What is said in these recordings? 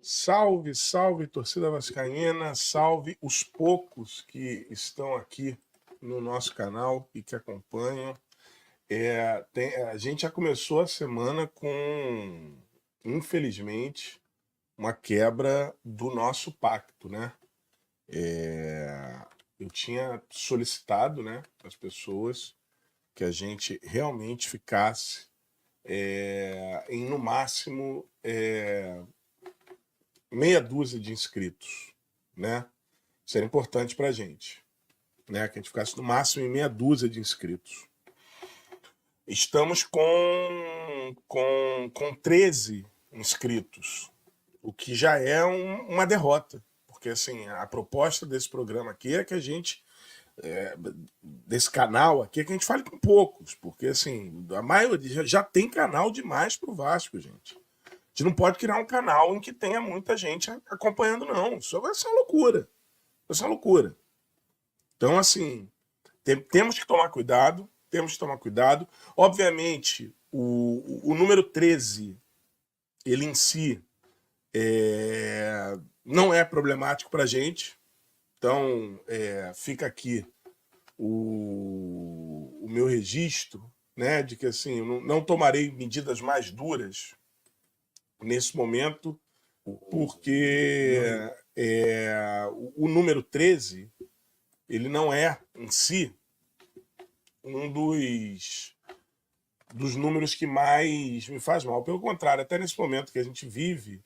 Salve, salve, torcida vascaína, salve os poucos que estão aqui no nosso canal e que acompanham. A gente já começou a semana com, infelizmente, uma quebra do nosso pacto, né? Eu tinha solicitado, né, às pessoas que a gente realmente ficasse em, no máximo, meia dúzia de inscritos, né? Isso era importante para a gente, né? Que a gente ficasse no máximo em meia dúzia de inscritos. Estamos com 13 inscritos, o que já é uma derrota, porque assim, a proposta desse programa aqui é que a gente, desse canal aqui, é que a gente fale com poucos, porque assim, a maioria já tem canal demais pro Vasco, gente. A gente não pode criar um canal em que tenha muita gente acompanhando, não. Isso vai ser uma loucura. Vai ser uma loucura. Então, assim, temos que tomar cuidado, temos que tomar cuidado. Obviamente, o número 13, ele em si, não é problemático para a gente. Então, fica aqui o meu registro, né, de que assim, eu não tomarei medidas mais duras nesse momento, porque o número 13, ele não é em si um dos números que mais me faz mal. Pelo contrário, até nesse momento que a gente vive,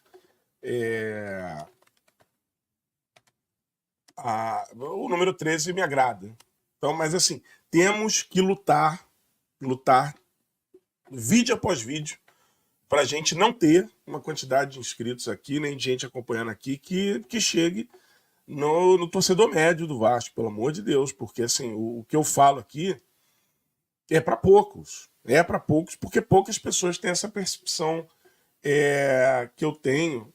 o número 13 me agrada. Então, mas assim, temos que lutar vídeo após vídeo, para a gente não ter uma quantidade de inscritos aqui, nem de gente acompanhando aqui, que chegue no torcedor médio do Vasco, pelo amor de Deus, porque assim, o que eu falo aqui é para poucos. É para poucos, porque poucas pessoas têm essa percepção que eu tenho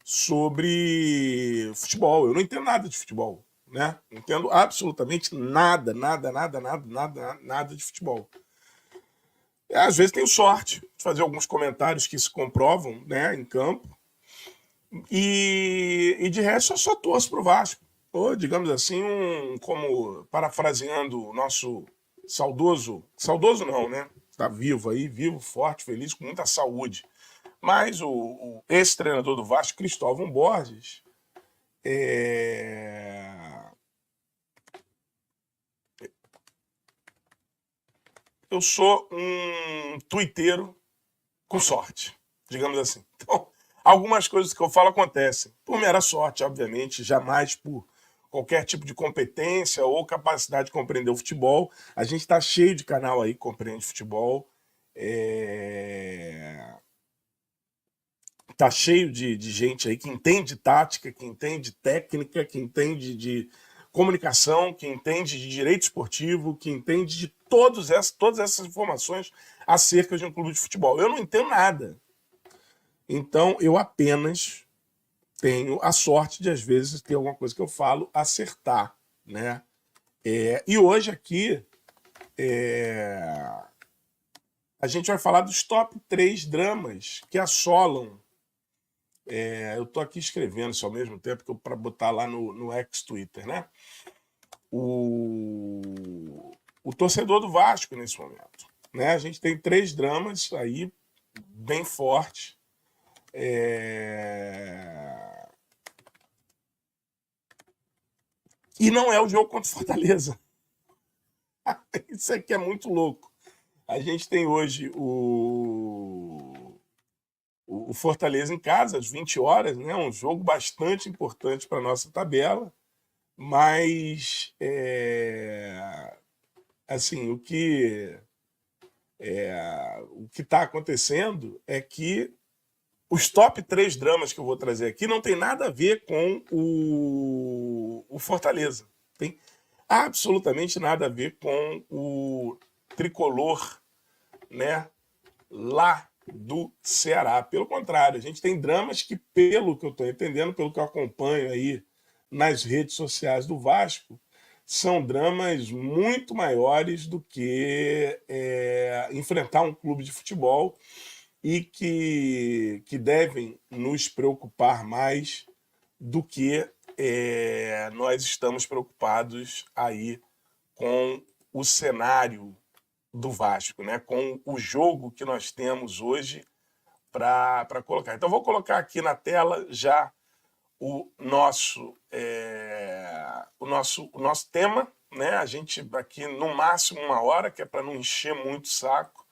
sobre futebol. Eu não entendo nada de futebol, né? Não entendo absolutamente nada de futebol. Às vezes tenho sorte de fazer alguns comentários que se comprovam, né, em campo, e de resto eu só torço pro Vasco. Ou, digamos assim, como parafraseando o nosso saudoso não, né? Está vivo aí, vivo, forte, feliz, com muita saúde. Mas o ex-treinador do Vasco, Cristóvão Borges, eu sou um tuiteiro com sorte, digamos assim. Então, algumas coisas que eu falo acontecem por mera sorte, obviamente, jamais por qualquer tipo de competência ou capacidade de compreender o futebol. A gente está cheio de canal aí que compreende futebol. Tá cheio de gente aí que entende tática, que entende técnica, que entende de comunicação, que entende de direito esportivo, que entende de todas essas informações acerca de um clube de futebol. Eu não entendo nada. Então, eu apenas tenho a sorte de, às vezes, ter alguma coisa que eu falo acertar, né? E hoje aqui a gente vai falar dos top 3 dramas que assolam. Eu estou aqui escrevendo isso ao mesmo tempo para botar lá no ex-Twitter, né? O torcedor do Vasco nesse momento, né? A gente tem 3 dramas aí bem fortes. E não é o jogo contra o Fortaleza. Isso aqui é muito louco. A gente tem hoje o Fortaleza em casa, às 20 horas, né? Um jogo bastante importante para a nossa tabela, mas assim, o que está acontecendo é que os top 3 dramas que eu vou trazer aqui não tem nada a ver com o Fortaleza. Tem absolutamente nada a ver com o tricolor, né, lá do Ceará. Pelo contrário, a gente tem dramas que, pelo que eu estou entendendo, pelo que eu acompanho aí nas redes sociais do Vasco, são dramas muito maiores do que enfrentar um clube de futebol e que devem nos preocupar mais do que nós estamos preocupados aí com o cenário do Vasco, né? Com o jogo que nós temos hoje para colocar. Então, vou colocar aqui na tela já o nosso tema, né? A gente aqui no máximo 1 hora, que é para não encher muito o saco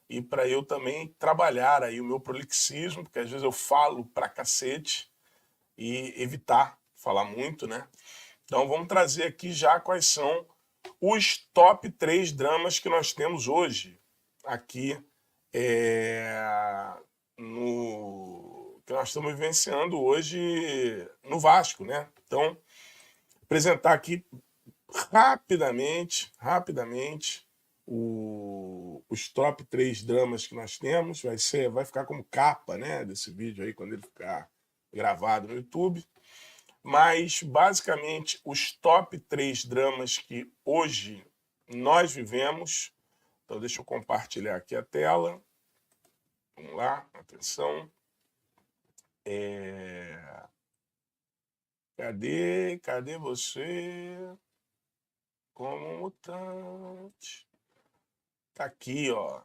e para eu também trabalhar aí o meu prolixismo, porque às vezes eu falo pra cacete e evitar falar muito, né? Então vamos trazer aqui já quais são os top 3 dramas que nós temos hoje aqui que nós estamos vivenciando hoje no Vasco, né? Então, apresentar aqui rapidamente os top 3 dramas que nós temos. Vai ficar como capa, né, desse vídeo aí quando ele ficar gravado no YouTube. Mas, basicamente, os top 3 dramas que hoje nós vivemos. Então, deixa eu compartilhar aqui a tela. Vamos lá, atenção. Cadê você? Como mutante. Tá aqui, ó.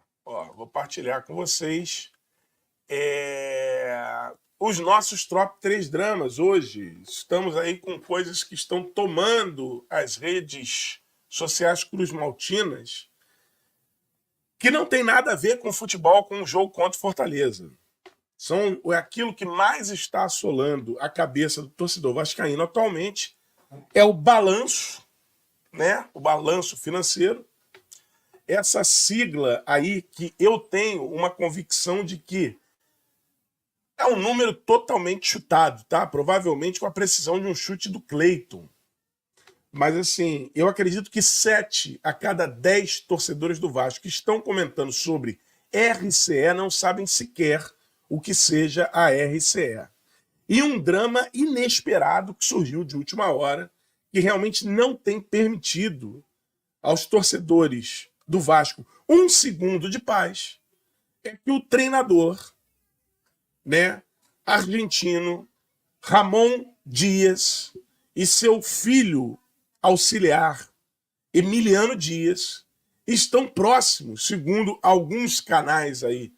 Vou partilhar com vocês os nossos top 3 dramas hoje. Estamos aí com coisas que estão tomando as redes sociais cruzmaltinas, que não tem nada a ver com futebol, com o jogo contra o Fortaleza. É aquilo que mais está assolando a cabeça do torcedor vascaíno atualmente, é o balanço, né? O balanço financeiro. Essa sigla aí que eu tenho uma convicção de que é um número totalmente chutado, tá? Provavelmente com a precisão de um chute do Cleiton. Mas, assim, eu acredito que 7 a cada 10 torcedores do Vasco que estão comentando sobre RCE não sabem sequer o que seja a RCE. E um drama inesperado que surgiu de última hora, que realmente não tem permitido aos torcedores do Vasco um segundo de paz, é que o treinador, né, argentino Ramon Dias e seu filho auxiliar Emiliano Dias estão próximos, segundo alguns canais aí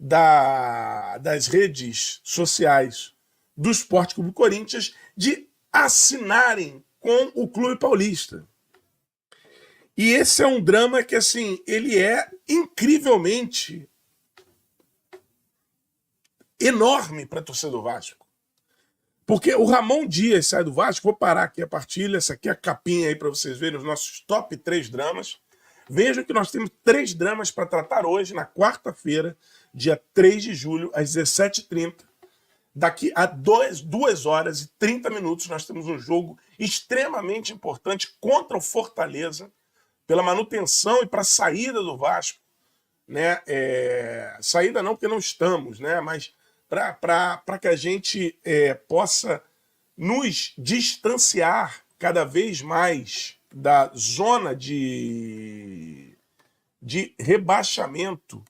das redes sociais do Esporte Clube Corinthians, de assinarem com o Clube Paulista. E esse é um drama que, assim, ele é incrivelmente enorme para a torcida do Vasco. Porque o Ramon Dias sai do Vasco, vou parar aqui a partilha, essa aqui é a capinha aí para vocês verem os nossos top 3 dramas. Vejam que nós temos 3 dramas para tratar hoje, na quarta-feira, dia 3 de julho, às 17h30. Daqui a 2 horas e 30 minutos nós temos um jogo extremamente importante contra o Fortaleza, pela manutenção e para a saída do Vasco. Né? Saída não, porque não estamos, né? Mas para que a gente possa nos distanciar cada vez mais da zona de rebaixamento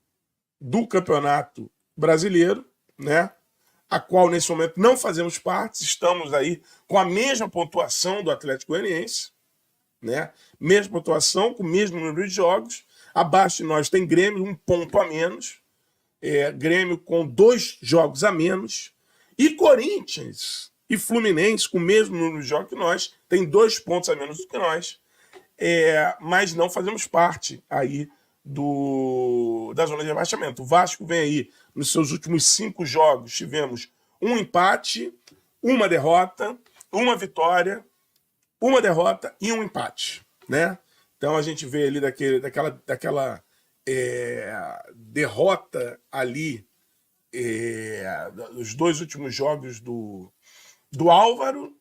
do Campeonato Brasileiro, né? A qual nesse momento não fazemos parte, estamos aí com a mesma pontuação do Atlético Goianiense, né? Mesma pontuação, com o mesmo número de jogos. Abaixo de nós tem Grêmio, 1 ponto a menos. Grêmio com 2 jogos a menos. E Corinthians e Fluminense, com o mesmo número de jogos que nós, tem 2 pontos a menos do que nós. Mas não fazemos parte aí da zona de rebaixamento. O Vasco vem aí, nos seus últimos 5 jogos, tivemos 1 empate, 1 derrota, 1 vitória, 1 derrota e 1 empate, né? Então a gente vê ali daquela derrota ali, os 2 últimos jogos do Álvaro,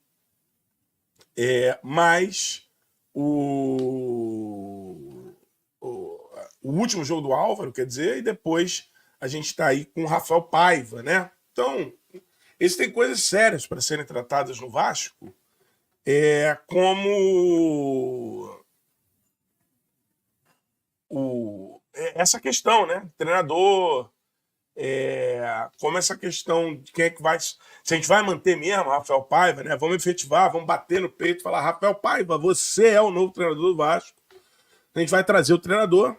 mais o último jogo do Álvaro, quer dizer, e depois a gente está aí com o Rafael Paiva, né? Então, existem coisas sérias para serem tratadas no Vasco, como essa questão, né? Treinador, como essa questão de quem é que vai... Se a gente vai manter mesmo Rafael Paiva, né? Vamos efetivar, vamos bater no peito e falar: Rafael Paiva, você é o novo treinador do Vasco. A gente vai trazer o treinador.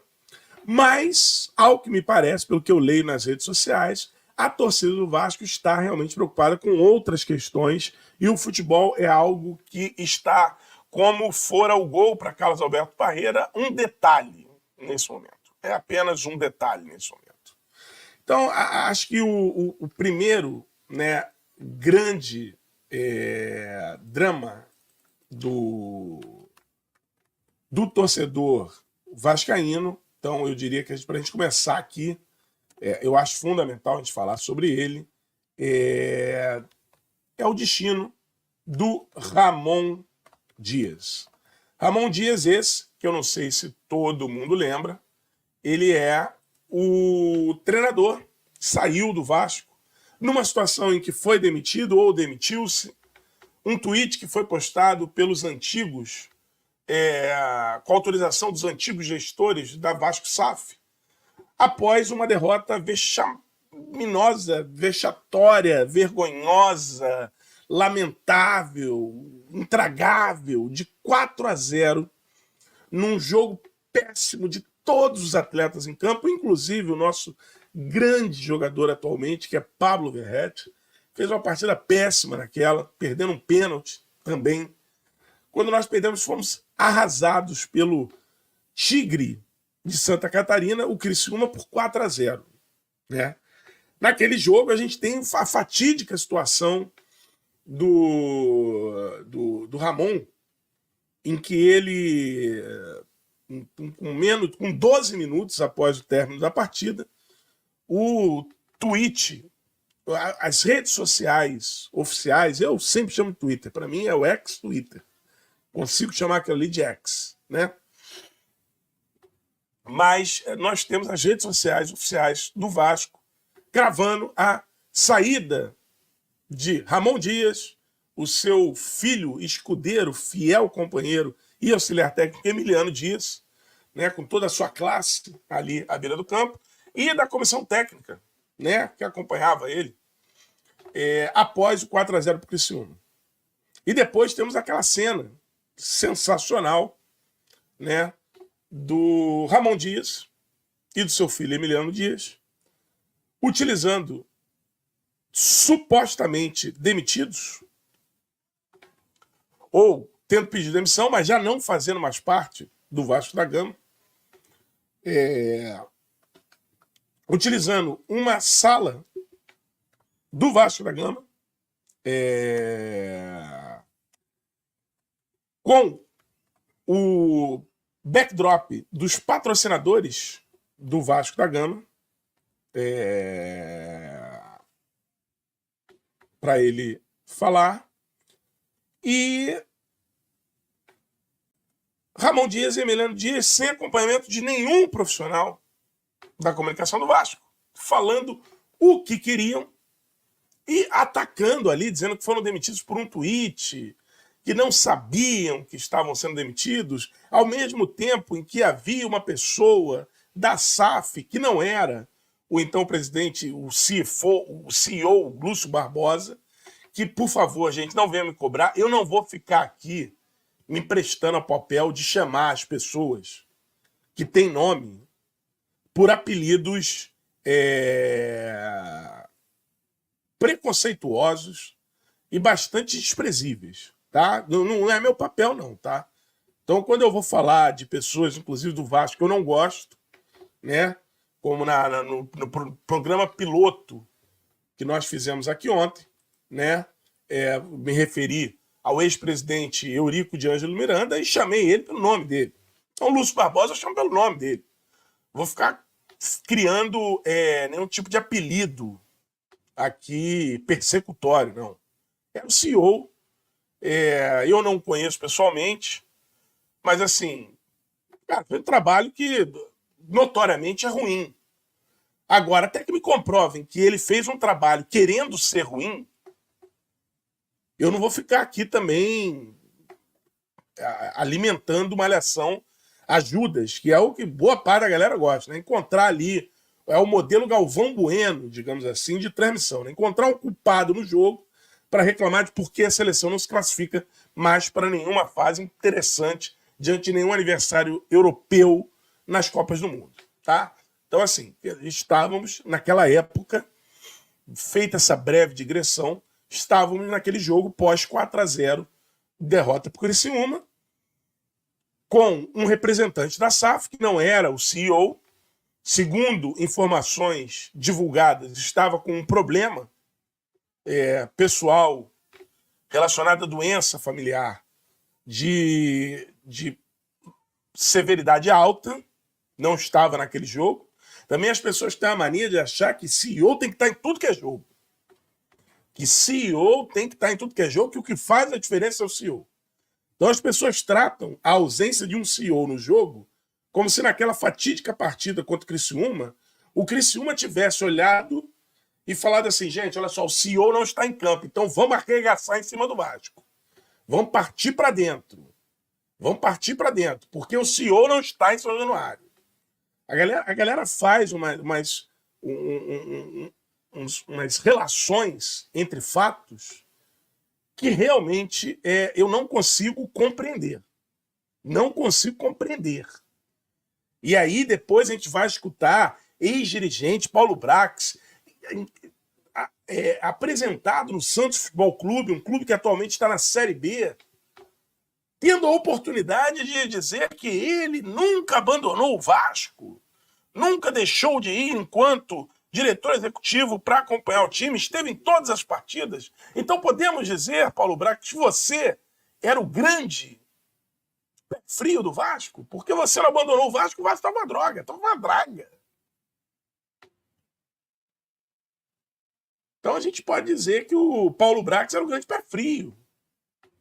Mas, ao que me parece, pelo que eu leio nas redes sociais, a torcida do Vasco está realmente preocupada com outras questões e o futebol é algo que está, como fora o gol para Carlos Alberto Parreira, um detalhe nesse momento. É apenas um detalhe nesse momento. Então, acho que o primeiro, né, grande drama do torcedor vascaíno, então eu diria que para a gente começar aqui, eu acho fundamental a gente falar sobre ele, é o destino do Ramon Dias. Ramon Dias, esse, que eu não sei se todo mundo lembra, ele é o treinador, saiu do Vasco, numa situação em que foi demitido ou demitiu-se, um tweet que foi postado pelos antigos, com autorização dos antigos gestores da Vasco SAF, após uma derrota vexaminosa, vexatória, vergonhosa, lamentável, intragável, de 4-0, num jogo péssimo de todos os atletas em campo, inclusive o nosso grande jogador atualmente, que é Pablo Verrete, fez uma partida péssima naquela, perdendo um pênalti também. Quando nós perdemos, fomos arrasados pelo Tigre de Santa Catarina, o Criciúma, por 4-0. Né? Naquele jogo, a gente tem a fatídica situação do Ramon, em que ele, com 12 minutos após o término da partida, o tweet, as redes sociais oficiais, eu sempre chamo de Twitter, para mim é o ex-Twitter, consigo chamar aquilo ali de ex, né? Mas nós temos as redes sociais oficiais do Vasco gravando a saída de Ramon Dias, o seu filho, escudeiro, fiel companheiro e auxiliar técnico Emiliano Dias, né, com toda a sua classe ali à beira do campo, e da comissão técnica, né, que acompanhava ele, após o 4-0 para o Criciúma. E depois temos aquela cena sensacional, né, do Ramon Dias e do seu filho Emiliano Dias, utilizando supostamente demitidos, ou tendo pedido demissão, mas já não fazendo mais parte do Vasco da Gama, utilizando uma sala do Vasco da Gama, com o backdrop dos patrocinadores do Vasco da Gama, para ele falar, e Ramon Dias e Emiliano Dias sem acompanhamento de nenhum profissional da comunicação do Vasco, falando o que queriam e atacando ali, dizendo que foram demitidos por um tweet, que não sabiam que estavam sendo demitidos, ao mesmo tempo em que havia uma pessoa da SAF, que não era o então presidente, o CEO Lúcio Barbosa, que, por favor, gente, não venha me cobrar, eu não vou ficar aqui me prestando ao papel de chamar as pessoas que têm nome por apelidos preconceituosos e bastante desprezíveis, tá? Não é meu papel, não, tá? Então, quando eu vou falar de pessoas, inclusive do Vasco, que eu não gosto, né? Como no programa piloto que nós fizemos aqui ontem, né? Me referi ao ex-presidente Eurico de Ângelo Miranda e chamei ele pelo nome dele. Então, Lúcio Barbosa eu chamo pelo nome dele. Vou ficar criando nenhum tipo de apelido aqui persecutório, não. É o CEO, eu não conheço pessoalmente, mas assim, cara, foi um trabalho que notoriamente é ruim. Agora, até que me comprovem que ele fez um trabalho querendo ser ruim, eu não vou ficar aqui também alimentando malhação a Judas, que é o que boa parte da galera gosta, né? Encontrar ali é o modelo Galvão Bueno, digamos assim, de transmissão. Né? Encontrar um culpado no jogo para reclamar de por que a seleção não se classifica mais para nenhuma fase interessante diante de nenhum aniversário europeu nas Copas do Mundo. Tá? Então, assim, estávamos naquela época, feita essa breve digressão, estávamos naquele jogo pós 4-0, derrota para o Criciúma, com um representante da SAF, que não era o CEO, segundo informações divulgadas, estava com um problema pessoal relacionado à doença familiar de severidade alta, não estava naquele jogo. Também as pessoas têm a mania de achar que CEO tem que estar em tudo que é jogo. Que CEO tem que estar em tudo que é jogo, que o que faz a diferença é o CEO. Então as pessoas tratam a ausência de um CEO no jogo como se naquela fatídica partida contra o Criciúma tivesse olhado e falado assim, gente, olha só, o CEO não está em campo, então vamos arregaçar em cima do Vasco. Vamos partir para dentro. Vamos partir para dentro, porque o CEO não está em São Januário. A galera faz umas relações entre fatos que realmente eu não consigo compreender. Não consigo compreender. E aí depois a gente vai escutar ex-dirigente Paulo Brax apresentado no Santos Futebol Clube, um clube que atualmente está na Série B, tendo a oportunidade de dizer que ele nunca abandonou o Vasco, nunca deixou de ir enquanto diretor executivo para acompanhar o time, esteve em todas as partidas. Então podemos dizer, Paulo Brax, que você era o grande pé frio do Vasco, porque você não abandonou o Vasco estava uma droga, estava uma draga. Então a gente pode dizer que o Paulo Brax era o grande pé frio,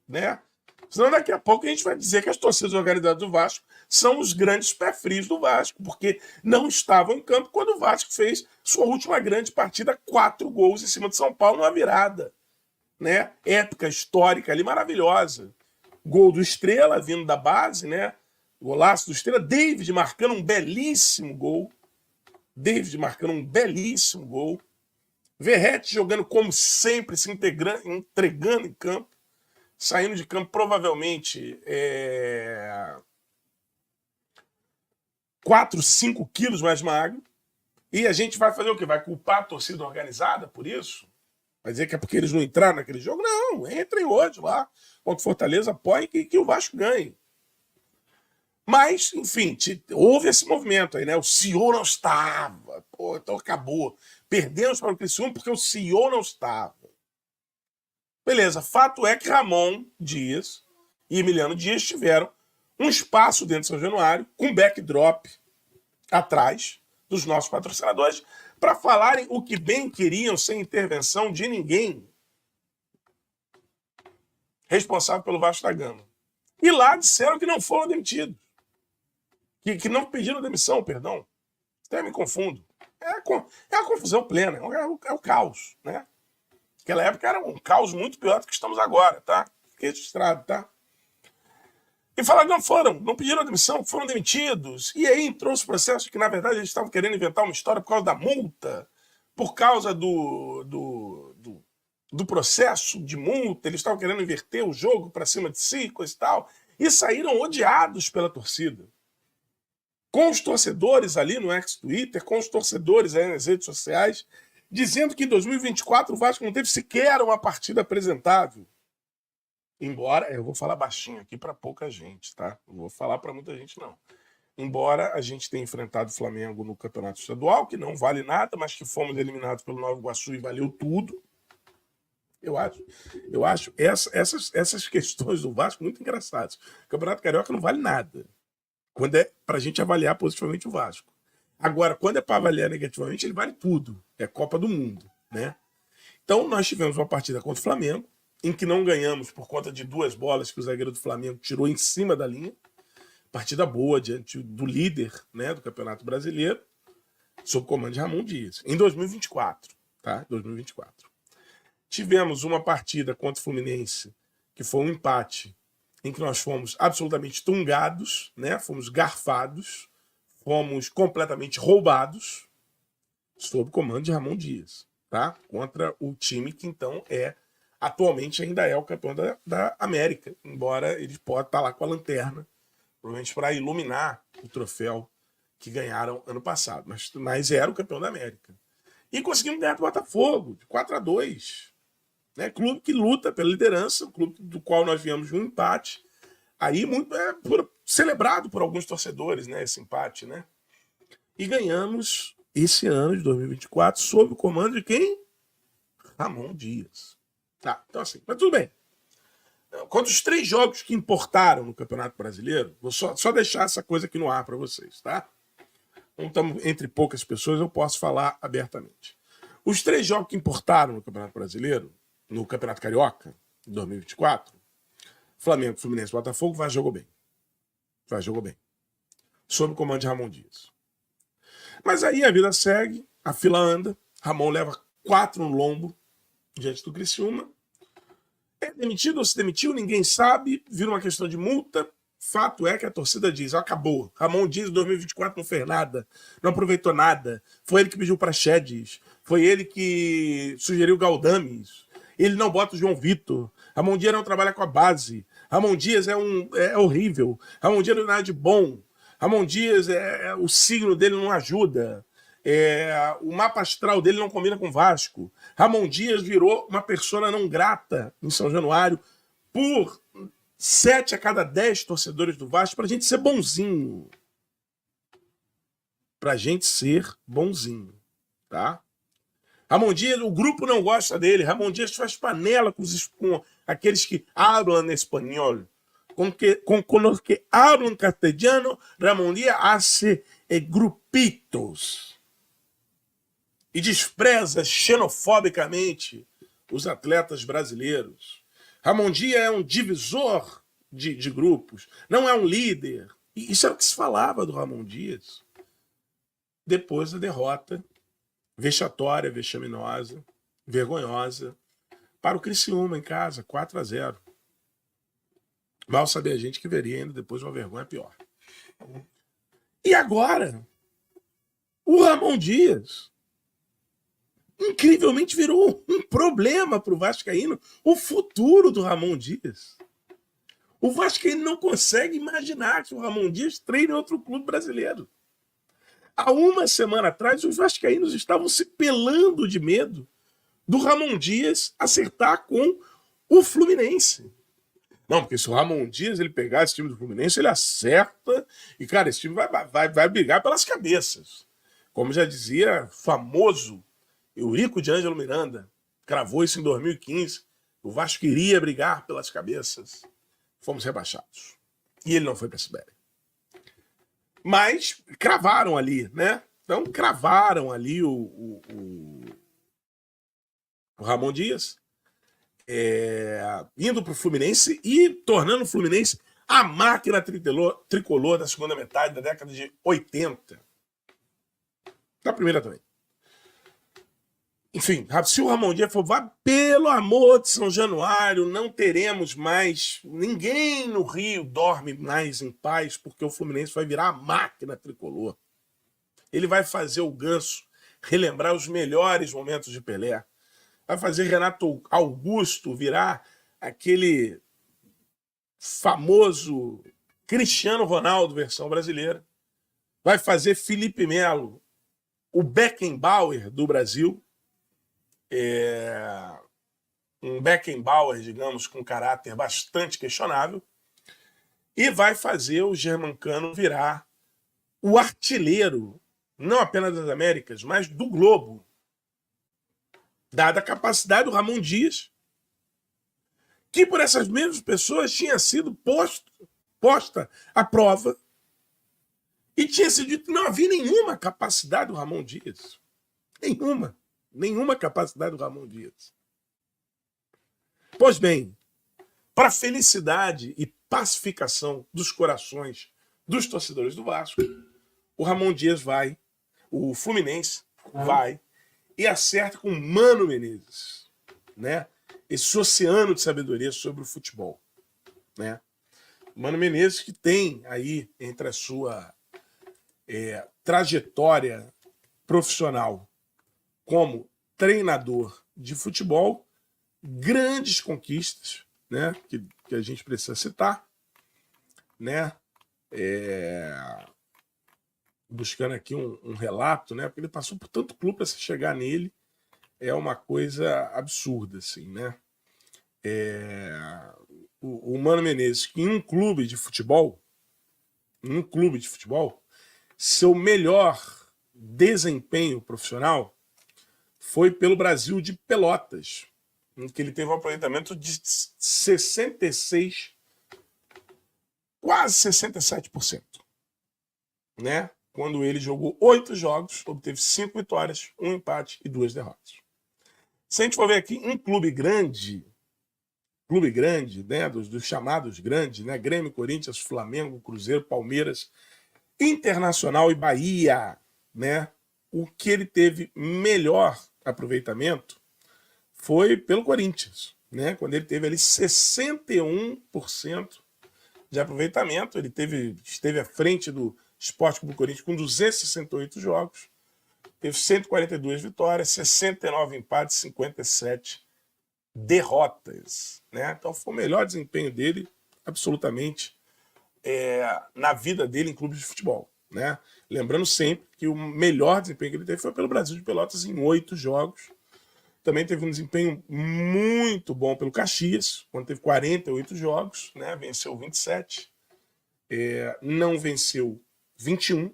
né? Senão daqui a pouco a gente vai dizer que as torcidas organizadas do Vasco são os grandes pé frios do Vasco, porque não estavam em campo quando o Vasco fez sua última grande partida, 4 gols em cima de São Paulo numa virada, né? Épica, histórica ali, maravilhosa. Gol do Estrela, vindo da base, né? Golaço do Estrela. David marcando um belíssimo gol. Verratti jogando como sempre, se entregando em campo. Saindo de campo provavelmente 4, 5 quilos mais magro. E a gente vai fazer o quê? Vai culpar a torcida organizada por isso? Vai dizer que é porque eles não entraram naquele jogo? Não, entrem hoje lá contra o Fortaleza, apoiem que o Vasco ganhe. Mas, enfim, houve esse movimento aí, né? O CEO não estava. Pô, então acabou. Perdemos para o Criciúma porque o CEO não estava. Beleza, fato é que Ramon Dias e Emiliano Dias tiveram um espaço dentro de São Januário, com backdrop atrás dos nossos patrocinadores, para falarem o que bem queriam sem intervenção de ninguém responsável pelo Vasco da Gama. E lá disseram que não foram demitidos. Que não pediram demissão, perdão. Até me confundo. É a confusão plena, é o caos, né? Naquela época era um caos muito pior do que estamos agora, tá? Fiquei registrado, tá? E falaram que não pediram demissão, foram demitidos. E aí entrou esse processo que, na verdade, eles estavam querendo inventar uma história por causa da multa, por causa do processo de multa, eles estavam querendo inverter o jogo para cima de si, coisa e tal. E saíram odiados pela torcida. Com os torcedores ali no ex-Twitter, com os torcedores aí nas redes sociais, dizendo que em 2024 o Vasco não teve sequer uma partida apresentável. Embora, eu vou falar baixinho aqui para pouca gente, tá? Não vou falar para muita gente, não. Embora a gente tenha enfrentado o Flamengo no Campeonato Estadual, que não vale nada, mas que fomos eliminados pelo Nova Iguaçu e valeu tudo. Eu acho essas questões do Vasco muito engraçadas. O Campeonato Carioca não vale nada quando é para a gente avaliar positivamente o Vasco. Agora, quando é para avaliar negativamente, ele vale tudo. É Copa do Mundo, né? Então, nós tivemos uma partida contra o Flamengo, em que não ganhamos por conta de 2 bolas que o zagueiro do Flamengo tirou em cima da linha. Partida boa diante do líder, né, do Campeonato Brasileiro, sob comando de Ramon Dias. Em 2024, tá? 2024. Tivemos uma partida contra o Fluminense, que foi um empate, em que nós fomos absolutamente tungados, né? Fomos garfados, fomos completamente roubados, sob comando de Ramon Dias, tá? Contra o time que então atualmente ainda é o campeão da América, embora ele possa estar lá com a lanterna, provavelmente para iluminar o troféu que ganharam ano passado, mas era o campeão da América. E conseguimos ganhar do Botafogo, de 4-2. Né? Clube que luta pela liderança, um clube do qual nós viemos de um empate, aí muito celebrado por alguns torcedores, né, esse empate, né? E ganhamos esse ano de 2024 sob o comando de quem? Ramon Dias. Tá, então assim, mas tudo bem. Quanto os 3 jogos que importaram no Campeonato Brasileiro, vou só deixar essa coisa aqui no ar para vocês, tá? Então, estamos entre poucas pessoas, eu posso falar abertamente. Os 3 jogos que importaram no Campeonato Brasileiro, no Campeonato Carioca, de 2024, Flamengo, Fluminense e Botafogo, Vasco jogou bem. Vasco jogou bem. Sob o comando de Ramon Dias. Mas aí a vida segue, a fila anda, Ramon leva 4 no lombo diante do Criciúma. É demitido ou se demitiu, ninguém sabe, vira uma questão de multa. Fato é que a torcida diz, acabou. Ramon Dias em 2024 não fez nada, não aproveitou nada. Foi ele que pediu para Chedes, foi ele que sugeriu Galdames. Ele não bota o João Vitor. Ramon Dias não trabalha com a base. Ramon Dias é horrível. Ramon Dias não é nada de bom. Ramon Dias, o signo dele não ajuda. O mapa astral dele não combina com o Vasco. Ramon Dias virou uma persona não grata em São Januário por 7 a cada 10 torcedores do Vasco pra gente ser bonzinho. Pra gente ser bonzinho, tá? Ramon Dias, o grupo não gosta dele. Ramon Dias faz panela com aqueles que hablam espanhol. Com los que hablan castellano, Ramon Dias hace grupitos. E despreza xenofobicamente os atletas brasileiros. Ramon Dias é um divisor de grupos, não é um líder. E isso é o que se falava do Ramon Dias. Depois da derrota vexatória, vexaminosa, vergonhosa, para o Criciúma em casa, 4-0. Mal sabia a gente que veria ainda depois uma vergonha pior. E agora, o Ramon Dias incrivelmente virou um problema para o vascaíno, o futuro do Ramon Dias. O vascaíno não consegue imaginar que o Ramon Dias treine em outro clube brasileiro. Há uma semana atrás, os vascaínos estavam se pelando de medo do Ramon Dias acertar com o Fluminense. Não, porque se o Ramon Dias ele pegar esse time do Fluminense, ele acerta e, cara, esse time vai brigar pelas cabeças. Como já dizia famoso Eurico de Ângelo Miranda, cravou isso em 2015, o Vasco iria brigar pelas cabeças. Fomos rebaixados. E ele não foi para a Sibéria. Mas cravaram ali, né? Então cravaram ali o Ramon Dias, indo para o Fluminense e tornando o Fluminense a máquina tricolor da segunda metade da década de 80. Da primeira também. Enfim, se o Ramon Dias for, pelo amor de São Januário, não teremos mais, ninguém no Rio dorme mais em paz, porque o Fluminense vai virar a máquina tricolor. Ele vai fazer o Ganso relembrar os melhores momentos de Pelé. Vai fazer Renato Augusto virar aquele famoso Cristiano Ronaldo versão brasileira. Vai fazer Felipe Melo o Beckenbauer do Brasil. Um Beckenbauer, digamos, com caráter bastante questionável, e vai fazer o Germancano virar o artilheiro, não apenas das Américas, mas do globo, dada a capacidade do Ramon Dias, que por essas mesmas pessoas tinha sido posta à prova e tinha sido dito que não havia nenhuma capacidade do Ramon Dias. Nenhuma capacidade do Ramon Dias. Pois bem, para felicidade e pacificação dos corações dos torcedores do Vasco, o Ramon Dias o Fluminense vai e acerta com o Mano Menezes, né? Esse oceano de sabedoria sobre o futebol, né? Mano Menezes que tem aí entre a sua trajetória profissional como treinador de futebol, grandes conquistas, né, que a gente precisa citar, né, buscando aqui um relato, né, porque ele passou por tanto clube para se chegar nele, é uma coisa absurda, assim, né. O Mano Menezes, que em um clube de futebol, seu melhor desempenho profissional foi pelo Brasil de Pelotas, em que ele teve um aproveitamento de 66, quase 67%, né? Quando ele jogou 8 jogos, obteve 5 vitórias, 1 empate e 2 derrotas. Se a gente for ver aqui, um clube grande, né, dos chamados grandes, né, Grêmio, Corinthians, Flamengo, Cruzeiro, Palmeiras, Internacional e Bahia, né, o que ele teve melhor aproveitamento foi pelo Corinthians, né, quando ele teve ali 61% de aproveitamento. Ele esteve à frente do Sport Clube Corinthians com 268 jogos, teve 142 vitórias, 69 empates, 57 derrotas, né? Então foi o melhor desempenho dele, absolutamente, na vida dele em clubes de futebol, né? Lembrando sempre que o melhor desempenho que ele teve foi pelo Brasil de Pelotas em 8 jogos. Também teve um desempenho muito bom pelo Caxias, quando teve 48 jogos, né? Venceu 27, não venceu 21,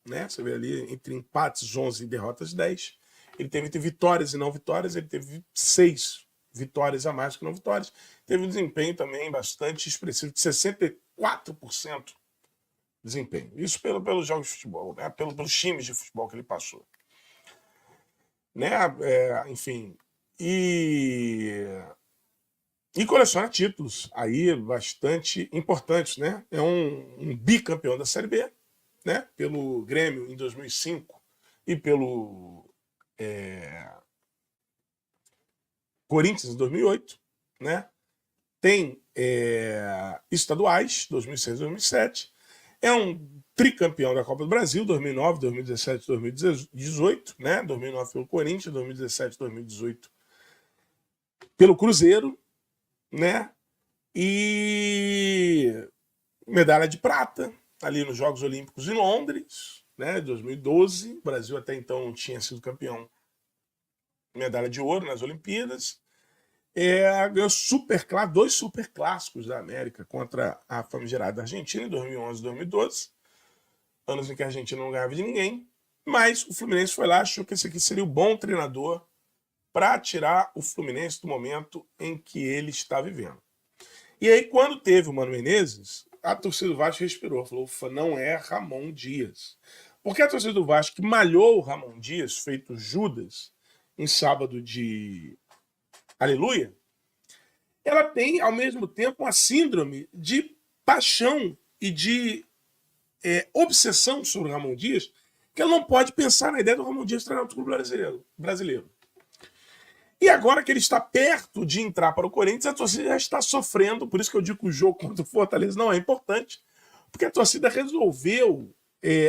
né? Você vê ali entre empates 11 e derrotas 10. Ele teve entre vitórias e não vitórias, ele teve 6 vitórias a mais que não vitórias. Teve um desempenho também bastante expressivo, de 64% de desempenho. Isso pelos jogos de futebol, né? Pelos times de futebol que ele passou. Né? Enfim, e coleciona títulos aí bastante importantes, né? É um bicampeão da Série B, né? Pelo Grêmio em 2005 e pelo Corinthians em 2008, né? Tem estaduais, 2006 e 2007. É um tricampeão da Copa do Brasil, 2009, 2017 e 2018, né? 2009 pelo Corinthians, 2017 e 2018 pelo Cruzeiro, né? E medalha de prata ali nos Jogos Olímpicos em Londres, né? 2012. O Brasil até então não tinha sido campeão. Medalha de ouro nas Olimpíadas. Ganhou dois superclássicos da América contra a famigerada Argentina em 2011 e 2012, anos em que a Argentina não ganhava de ninguém, mas o Fluminense foi lá e achou que esse aqui seria o bom treinador para tirar o Fluminense do momento em que ele está vivendo. E aí, quando teve o Mano Menezes, a torcida do Vasco respirou, falou, não é Ramon Dias. Porque a torcida do Vasco que malhou o Ramon Dias, feito Judas, em sábado de Aleluia, ela tem, ao mesmo tempo, uma síndrome de paixão e de obsessão sobre o Ramon Dias, que ela não pode pensar na ideia do Ramon Dias treinar o clube brasileiro. E agora que ele está perto de entrar para o Corinthians, a torcida já está sofrendo, por isso que eu digo que o jogo contra o Fortaleza não é importante, porque a torcida resolveu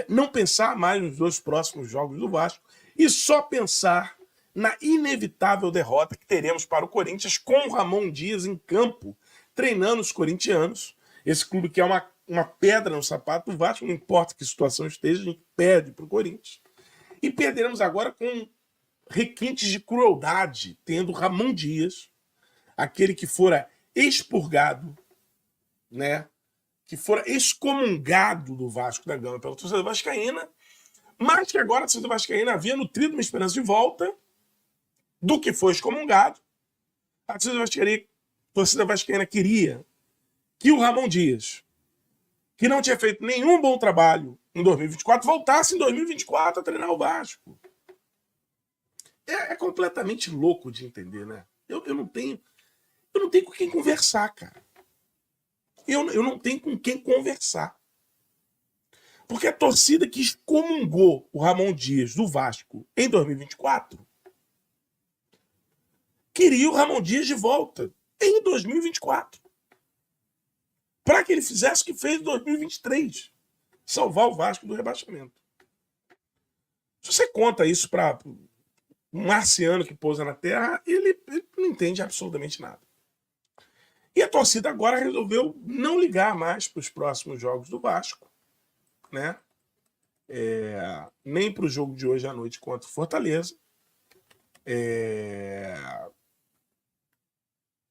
não pensar mais nos 2 próximos jogos do Vasco e só pensar na inevitável derrota que teremos para o Corinthians com o Ramon Dias em campo, treinando os corintianos. Esse clube que é uma pedra no sapato do Vasco, não importa que situação esteja, a gente perde para o Corinthians. E perderemos agora com requintes de crueldade, tendo Ramon Dias, aquele que fora expurgado, né, que fora excomungado do Vasco da Gama pela torcida vascaína, mas que agora a torcida vascaína havia nutrido uma esperança de volta do que foi excomungado. A torcida vascaína queria que o Ramon Dias, que não tinha feito nenhum bom trabalho em 2024, voltasse em 2024 a treinar o Vasco. É completamente louco de entender, né? Eu não tenho com quem conversar, cara. Eu não tenho com quem conversar. Porque a torcida que excomungou o Ramon Dias do Vasco em 2024 queria o Ramon Dias de volta em 2024. Para que ele fizesse o que fez em 2023. Salvar o Vasco do rebaixamento. Se você conta isso para um marciano que pousa na Terra, ele não entende absolutamente nada. E a torcida agora resolveu não ligar mais para os próximos jogos do Vasco, né? Nem para o jogo de hoje à noite contra o Fortaleza,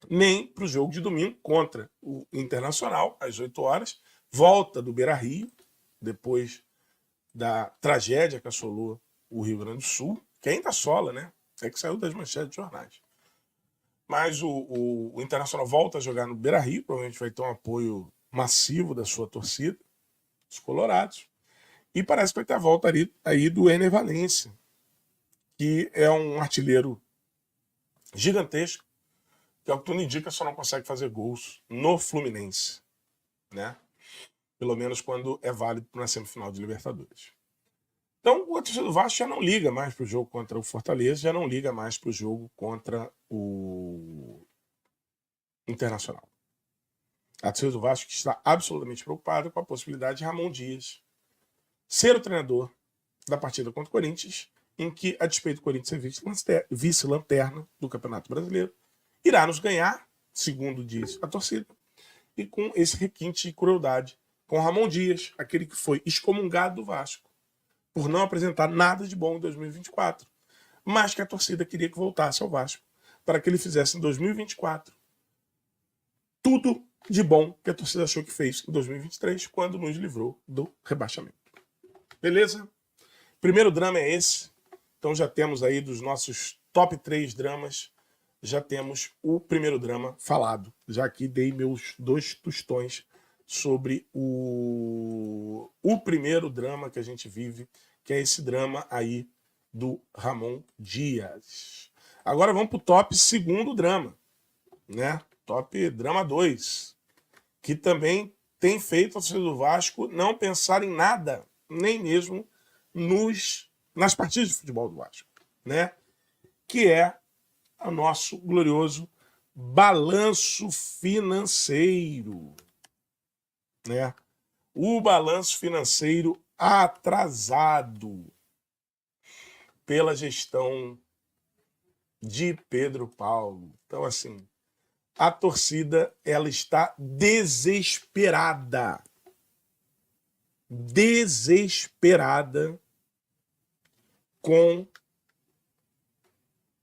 nem para o jogo de domingo contra o Internacional, às 8 horas, volta do Beira-Rio, depois da tragédia que assolou o Rio Grande do Sul, que ainda assola, né? É que saiu das manchetes de jornais. Mas o Internacional volta a jogar no Beira-Rio, provavelmente vai ter um apoio massivo da sua torcida, os colorados, e parece que vai ter a volta aí do Ener Valencia, que é um artilheiro gigantesco, que, ao que tudo indica, só não consegue fazer gols no Fluminense, né? Pelo menos quando é válido para uma semifinal de Libertadores. Então, o torcedor do Vasco já não liga mais para o jogo contra o Fortaleza, já não liga mais para o jogo contra o Internacional. A torcida do Vasco está absolutamente preocupada com a possibilidade de Ramon Dias ser o treinador da partida contra o Corinthians, em que, a despeito do Corinthians ser vice-lanterna do Campeonato Brasileiro, irá nos ganhar, segundo diz a torcida, e com esse requinte de crueldade com Ramon Dias, aquele que foi excomungado do Vasco por não apresentar nada de bom em 2024, mas que a torcida queria que voltasse ao Vasco para que ele fizesse em 2024 tudo de bom que a torcida achou que fez em 2023, quando nos livrou do rebaixamento. Beleza? Primeiro drama é esse. Então já temos aí dos nossos top 3 dramas, já temos o primeiro drama falado. Já aqui dei meus 2 tostões sobre o primeiro drama que a gente vive, que é esse drama aí do Ramon Dias. Agora vamos para o top segundo drama, né? Top drama 2, que também tem feito a torcida do Vasco não pensar em nada, nem mesmo nas partidas de futebol do Vasco, né? Que é o nosso glorioso balanço financeiro, né? O balanço financeiro atrasado pela gestão de Pedro Paulo. Então, assim, a torcida ela está desesperada com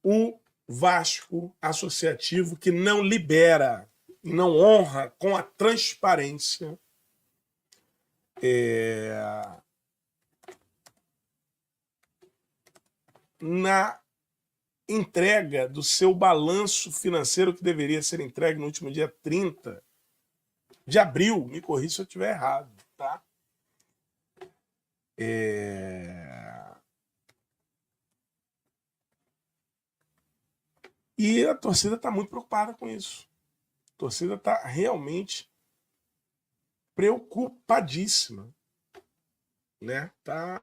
o Vasco Associativo, que não libera, não honra com a transparência na entrega do seu balanço financeiro, que deveria ser entregue no último dia 30 de abril. Me corrija se eu estiver errado, tá? E a torcida está muito preocupada com isso. A torcida está realmente preocupadíssima, né? Tá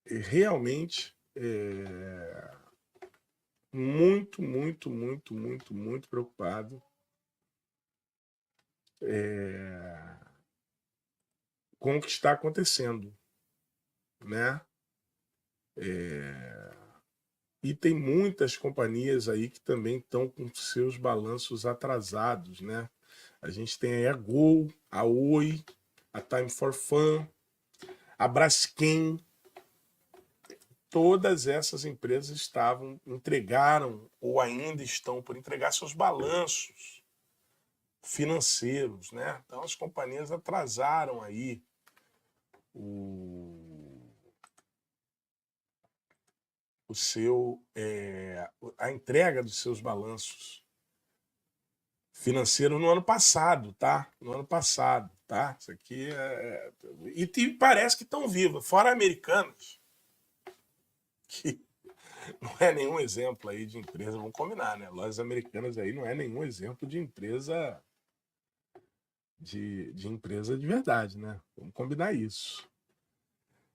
realmente muito preocupado com o que está acontecendo, né? E tem muitas companhias aí que também estão com seus balanços atrasados, né? A gente tem aí a Gol, a Oi, a Time for Fun, a Braskem. Todas essas empresas entregaram ou ainda estão por entregar seus balanços financeiros, né? Então as companhias atrasaram aí a entrega dos seus balanços financeiros no ano passado, tá? No ano passado, tá? Isso aqui e parece que estão vivas, fora Americanas, que não é nenhum exemplo aí de empresa, vamos combinar, né? Lojas Americanas aí não é nenhum exemplo de empresa de empresa de verdade, né? Vamos combinar isso.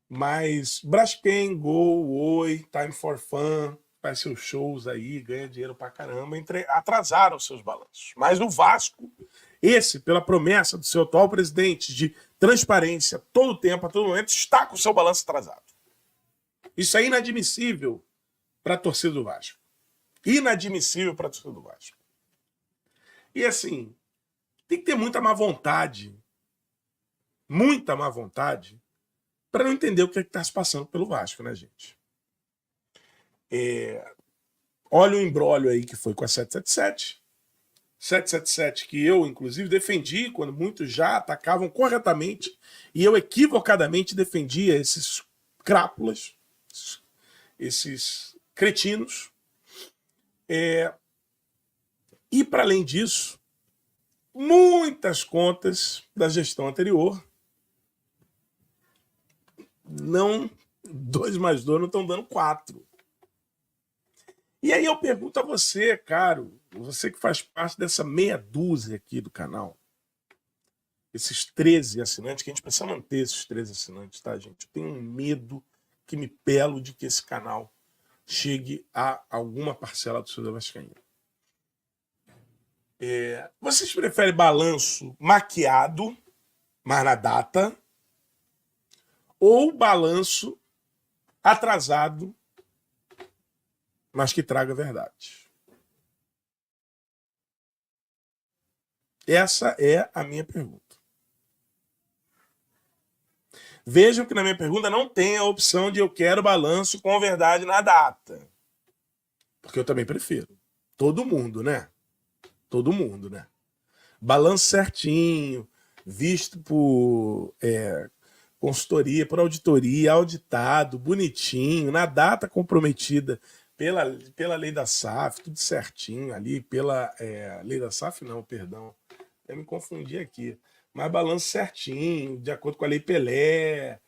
Mas Braskem, Gol, Oi, Time for Fun, faz seus shows aí, ganha dinheiro pra caramba, atrasaram seus balanços. Mas o Vasco, pela promessa do seu atual presidente de transparência todo tempo, a todo momento, está com o seu balanço atrasado. Isso é inadmissível para a torcida do Vasco. Inadmissível para a torcida do Vasco. E assim, tem que ter muita má vontade, para não entender o que está se passando pelo Vasco, né, gente? Olha o imbróglio aí que foi com a 777. 777 que eu, inclusive, defendi quando muitos já atacavam corretamente e eu equivocadamente defendia esses crápulas, esses cretinos. E, para além disso, muitas contas da gestão anterior, 2 mais 2 não estão dando 4. E aí eu pergunto a você, caro, você que faz parte dessa meia dúzia aqui do canal, esses 13 assinantes, que a gente precisa manter esses 13 assinantes, tá, gente? Eu tenho um medo que me pelo de que esse canal chegue a alguma parcela do seu vascaíno. Vocês preferem balanço maquiado, mas na data, ou balanço atrasado, mas que traga verdade? Essa é a minha pergunta. Vejam que na minha pergunta não tem a opção de eu quero balanço com verdade na data. Porque eu também prefiro. Todo mundo, né? Todo mundo, né? Balanço certinho, visto por consultoria, por auditoria, auditado, bonitinho, na data comprometida pela lei da SAF, tudo certinho ali, pela lei da SAF não, perdão, eu me confundi aqui, mas balanço certinho, de acordo com a lei Pelé,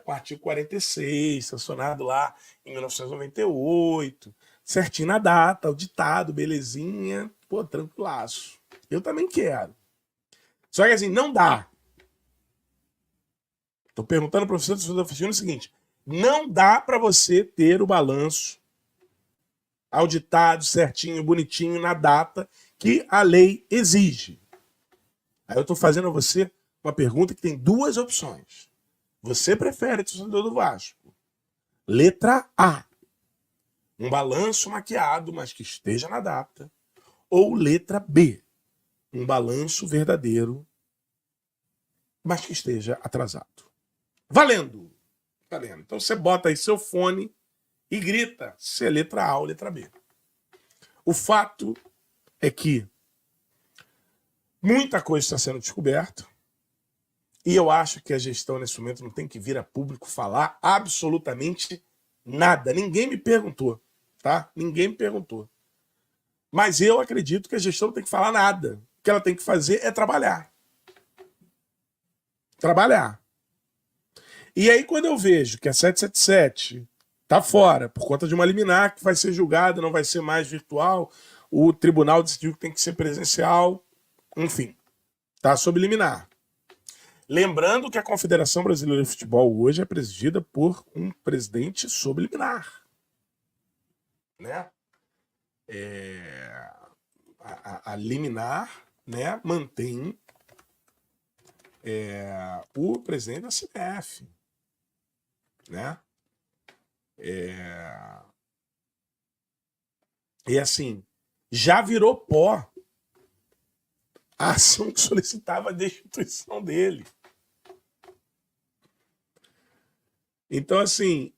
com o artigo 46, sancionado lá em 1998, certinho na data, auditado, belezinha, pô, tranquilaço. Eu também quero. Só que assim, não dá. Estou perguntando ao professor da oficina o seguinte: não dá para você ter o balanço auditado, certinho, bonitinho, na data que a lei exige. Aí eu estou fazendo a você uma pergunta que tem 2 opções. Você prefere, torcedor do Vasco? Letra A. Um balanço maquiado, mas que esteja na data. Ou letra B. Um balanço verdadeiro, mas que esteja atrasado. Valendo! Valendo. Então você bota aí seu fone e grita se é letra A ou letra B. O fato é que muita coisa está sendo descoberta e eu acho que a gestão nesse momento não tem que vir a público falar absolutamente nada. Ninguém me perguntou, tá? Ninguém me perguntou. Mas eu acredito que a gestão não tem que falar nada. O que ela tem que fazer é trabalhar. Trabalhar. E aí quando eu vejo que a 777 está fora por conta de uma liminar que vai ser julgada, não vai ser mais virtual, o tribunal decidiu que tem que ser presencial, enfim, está sob liminar. Lembrando que a Confederação Brasileira de Futebol hoje é presidida por um presidente sob liminar. Né? A liminar, né, mantém o presidente da CBF. Né? E assim, já virou pó a ação que solicitava a destituição dele. Então, assim,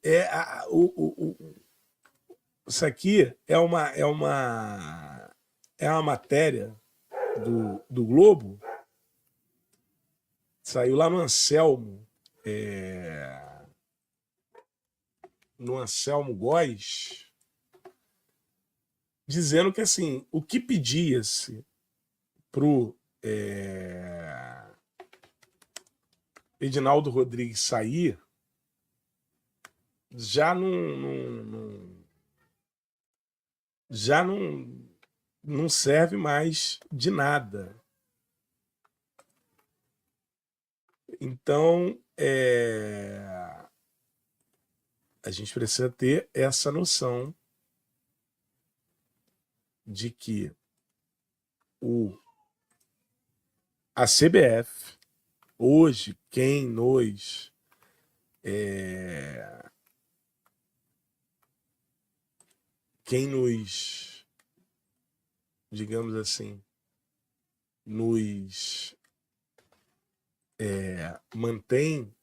isso aqui é uma matéria do Globo, saiu lá no Anselmo, Góes, dizendo que assim, o que pedia-se pro Edinaldo Rodrigues sair já não serve mais de nada. Então, a gente precisa ter essa noção de que a CBF, hoje, quem nos quem nos, digamos assim, nos mantém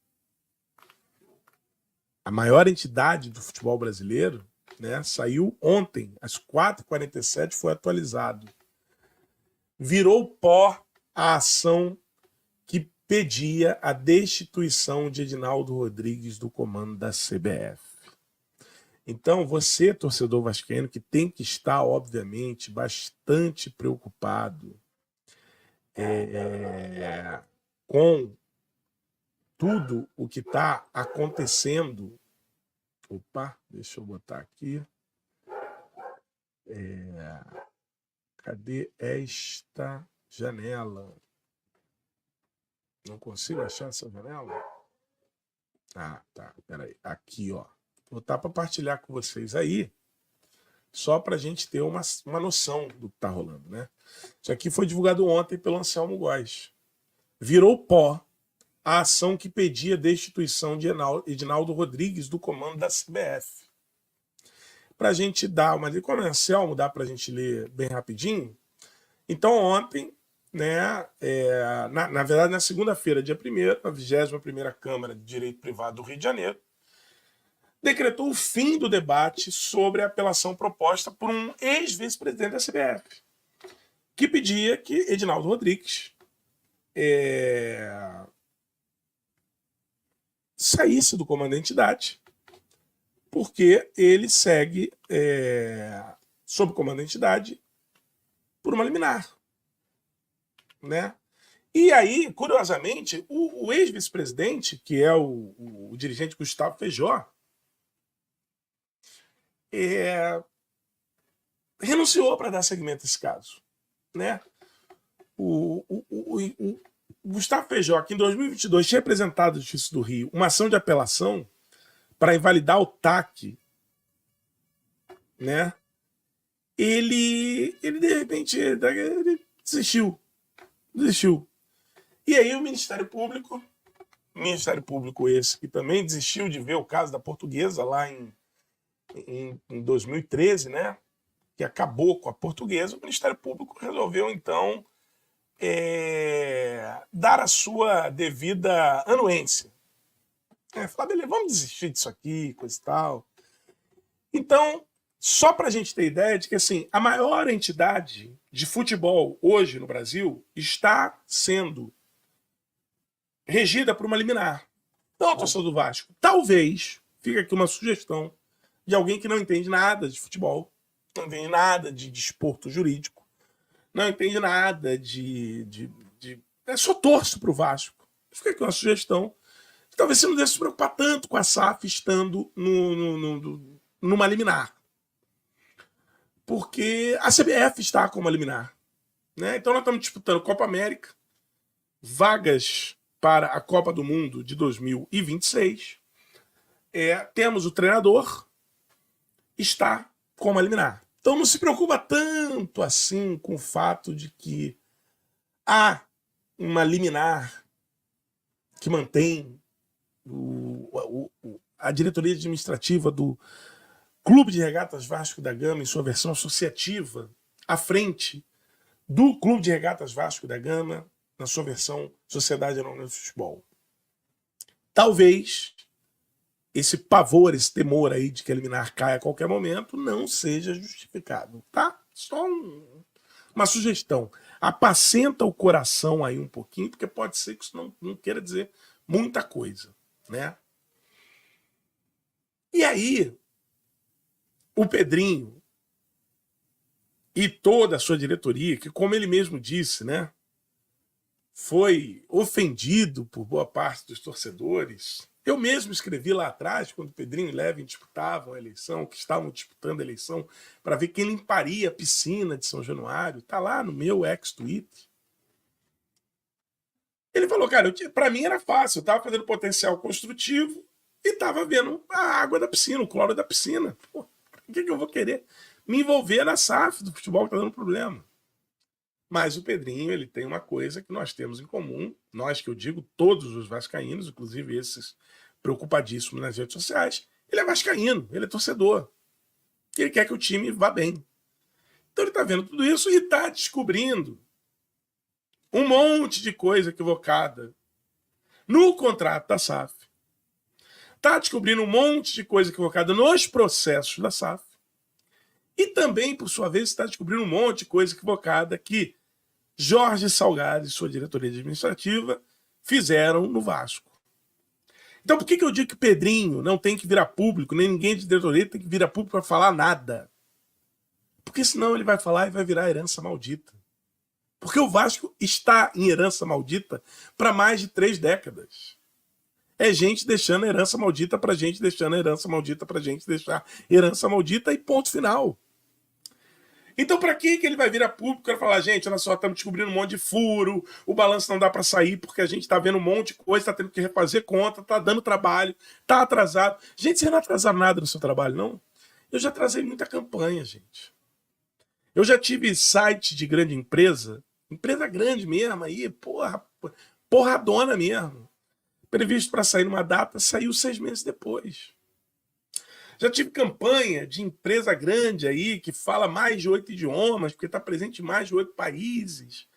a maior entidade do futebol brasileiro, né, saiu ontem, às 4h47, foi atualizado. Virou pó a ação que pedia a destituição de Edinaldo Rodrigues do comando da CBF. Então, você, torcedor vascaíno, que tem que estar, obviamente, bastante preocupado com tudo o que está acontecendo. Opa, deixa eu botar aqui. Cadê esta janela? Não consigo achar essa janela? Ah, tá. Peraí. Aqui, ó. Vou botar para partilhar com vocês aí, só para a gente ter uma noção do que está rolando, né? Isso aqui foi divulgado ontem pelo Anselmo Góes. Virou pó a ação que pedia a destituição de Edinaldo Rodrigues do comando da CBF. Para a gente dar uma... Como é Anselmo, dá para a gente ler bem rapidinho. Então, ontem, né, na verdade, na segunda-feira, dia 1º, a 21ª Câmara de Direito Privado do Rio de Janeiro decretou o fim do debate sobre a apelação proposta por um ex-vice-presidente da CBF, que pedia que Edinaldo Rodrigues saísse do comando da entidade, porque ele segue sob comando da entidade por uma liminar, né? E aí, curiosamente, o ex-vice-presidente, que é o dirigente Gustavo Feijó, renunciou para dar seguimento a esse caso, né? O Gustavo Feijó, que em 2022 tinha apresentado à Justiça do Rio uma ação de apelação para invalidar o TAC, né? Ele de repente ele desistiu. E aí o Ministério Público esse que também desistiu de ver o caso da Portuguesa lá em 2013, né? Que acabou com a Portuguesa, o Ministério Público resolveu, então, dar a sua devida anuência. Falar, beleza, vamos desistir disso aqui, coisa e tal. Então, só para a gente ter ideia de que assim, a maior entidade de futebol hoje no Brasil está sendo regida por uma liminar. Então, torcedor do Vasco, talvez, fica aqui uma sugestão de alguém que não entende nada de futebol, não entende nada de desporto jurídico, não entende nada só torço para o Vasco. Fica aqui uma sugestão. Talvez você não deve se preocupar tanto com a SAF estando numa liminar. Porque a CBF está com uma liminar, né? Então nós estamos disputando Copa América, vagas para a Copa do Mundo de 2026. Temos o treinador, está com uma liminar. Então não se preocupa tanto assim com o fato de que há uma liminar que mantém a diretoria administrativa do Clube de Regatas Vasco da Gama, em sua versão associativa, à frente do Clube de Regatas Vasco da Gama, na sua versão Sociedade Anônima de Futebol. Talvez esse pavor, esse temor aí de que a liminar caia a qualquer momento não seja justificado, tá? Só uma sugestão. Apacenta o coração aí um pouquinho, porque pode ser que isso não queira dizer muita coisa, né? E aí, o Pedrinho e toda a sua diretoria, que, como ele mesmo disse, né, foi ofendido por boa parte dos torcedores. Eu mesmo escrevi lá atrás, quando o Pedrinho e o Levin disputavam a eleição, que estavam disputando a eleição, para ver quem limparia a piscina de São Januário. Está lá no meu ex-tweet. Ele falou, cara, para mim era fácil, eu estava fazendo potencial construtivo e estava vendo a água da piscina, o cloro da piscina. Pô, por que eu vou querer me envolver na SAF do futebol que está dando problema? Mas o Pedrinho, ele tem uma coisa que nós temos em comum, nós que eu digo, todos os vascaínos, inclusive esses preocupadíssimos nas redes sociais, ele é vascaíno, ele é torcedor. que ele quer que o time vá bem. Então ele está vendo tudo isso e está descobrindo um monte de coisa equivocada no contrato da SAF. Está descobrindo um monte de coisa equivocada nos processos da SAF. E também, por sua vez, está descobrindo um monte de coisa equivocada que Jorge Salgado e sua diretoria administrativa fizeram no Vasco. Então, por que eu digo que Pedrinho não tem que virar público, nem ninguém de diretoria tem que virar público para falar nada? Porque senão ele vai falar e vai virar herança maldita. Porque o Vasco está em herança maldita para mais de 3 décadas. É gente deixando herança maldita para gente, deixando herança maldita para gente, deixar herança maldita e ponto final. Então, para que ele vai vir a público para falar, gente, olha só, estamos descobrindo um monte de furo, o balanço não dá para sair porque a gente está vendo um monte de coisa, está tendo que refazer conta, está dando trabalho, está atrasado. Gente, você não atrasaram nada no seu trabalho, não? Eu já atrasei muita campanha, gente. Eu já tive site de grande empresa grande mesmo, aí, porradona mesmo. Previsto para sair numa data, saiu 6 meses depois. Já tive campanha de empresa grande aí, que fala mais de 8 idiomas, porque está presente em mais de 8 países.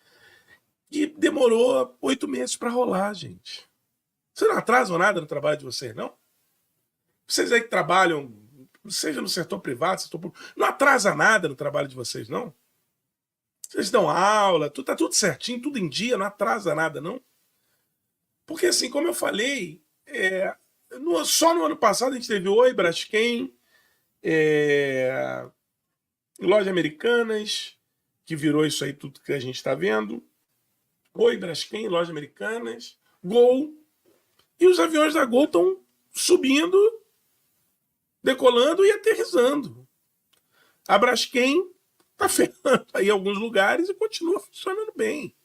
E demorou 8 meses para rolar, gente. Vocês não atrasam nada no trabalho de vocês, não? Vocês aí que trabalham, seja no setor privado, setor público, não atrasa nada no trabalho de vocês, não? Vocês dão aula, tá tudo certinho, tudo em dia, não atrasa nada, não? Porque, assim, como eu falei, só no ano passado a gente teve Oi, Braskem, Lojas Americanas, que virou isso aí tudo que a gente está vendo. Oi, Braskem, Lojas Americanas, Gol. E os aviões da Gol estão subindo, decolando e aterrissando. A Braskem está ferrando aí em alguns lugares e continua funcionando bem.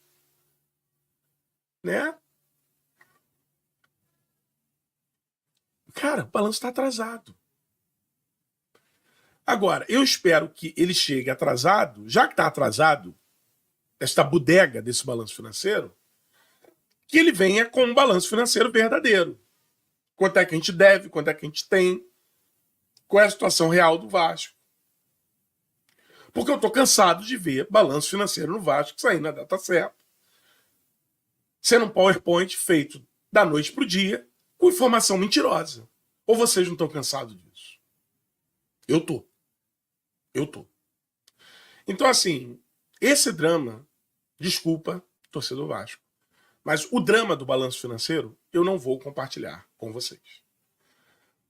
Né? Cara, o balanço está atrasado. Agora, eu espero que ele chegue atrasado, já que está atrasado, esta bodega desse balanço financeiro, que ele venha com um balanço financeiro verdadeiro. Quanto é que a gente deve, quanto é que a gente tem, qual é a situação real do Vasco. Porque eu estou cansado de ver balanço financeiro no Vasco saindo na data certa, sendo um PowerPoint feito da noite para o dia, com informação mentirosa. Ou vocês não estão cansados disso? Eu tô. Então, assim, esse drama, desculpa, torcedor Vasco, mas o drama do balanço financeiro eu não vou compartilhar com vocês.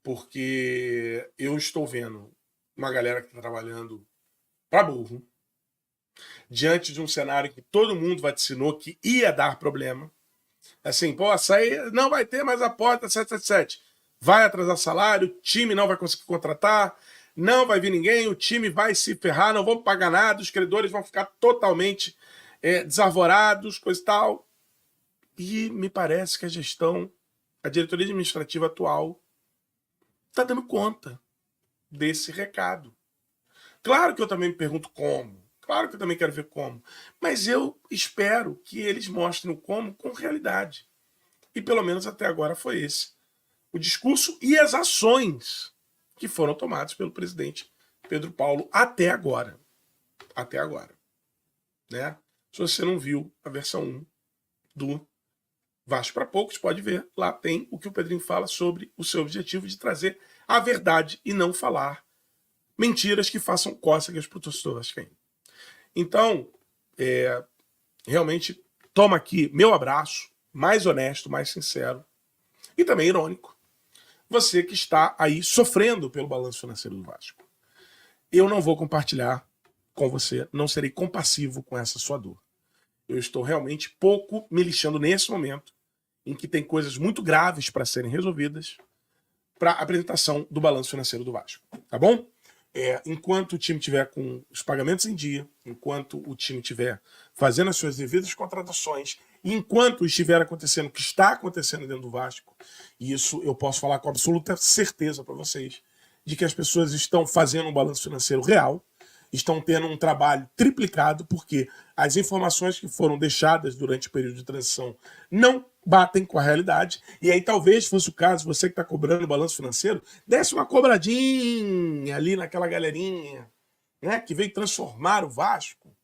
Porque eu estou vendo uma galera que está trabalhando para burro, diante de um cenário que todo mundo vaticinou que ia dar problema. Assim, açaí não vai ter mais a porta 777. Vai atrasar salário, o time não vai conseguir contratar, não vai vir ninguém, o time vai se ferrar, não vão pagar nada, os credores vão ficar totalmente desarvorados, coisa e tal. E me parece que a diretoria administrativa atual está dando conta desse recado. Claro que eu também me pergunto como, claro que eu também quero ver como, mas eu espero que eles mostrem o como com realidade. E pelo menos até agora foi esse o discurso e as ações que foram tomadas pelo presidente Pedro Paulo até agora. Até agora. Né? Se você não viu a versão 1 do Vasco para Poucos, pode ver. Lá tem o que o Pedrinho fala sobre o seu objetivo de trazer a verdade e não falar mentiras que façam cócegas para o torcedor vascaíno. Então, realmente, toma aqui meu abraço, mais honesto, mais sincero e também irônico. Você que está aí sofrendo pelo balanço financeiro do Vasco. Eu não vou compartilhar com você, não serei compassivo com essa sua dor. Eu estou realmente pouco me lixando nesse momento em que tem coisas muito graves para serem resolvidas para a apresentação do balanço financeiro do Vasco. Tá bom? Enquanto o time estiver com os pagamentos em dia, enquanto o time estiver fazendo as suas devidas contratações, enquanto estiver acontecendo o que está acontecendo dentro do Vasco, e isso eu posso falar com absoluta certeza para vocês, de que as pessoas estão fazendo um balanço financeiro real, estão tendo um trabalho triplicado, porque as informações que foram deixadas durante o período de transição não batem com a realidade. E aí talvez fosse o caso, você que está cobrando o balanço financeiro, desse uma cobradinha ali naquela galerinha, né, que veio transformar o Vasco,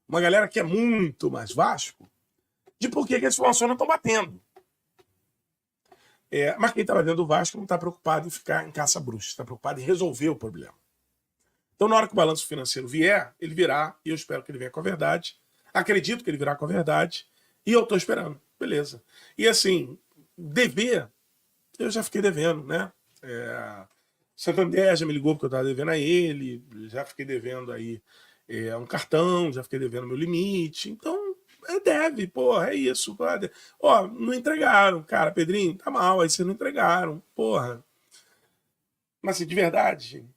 uma galera que é muito mais Vasco, de por que as informações não estão batendo. Mas quem está dentro do Vasco não está preocupado em ficar em caça-bruxa, está preocupado em resolver o problema. Então, na hora que o balanço financeiro vier, ele virá, e eu espero que ele venha com a verdade. Acredito que ele virá com a verdade, e eu estou esperando. Beleza. E assim, dever, eu já fiquei devendo, né? Santander já me ligou porque eu estava devendo a ele, já fiquei devendo aí um cartão, já fiquei devendo meu limite. Então, deve, porra, é isso. Ó, não entregaram, cara, Pedrinho, tá mal, aí vocês não entregaram, porra. Mas assim, de verdade,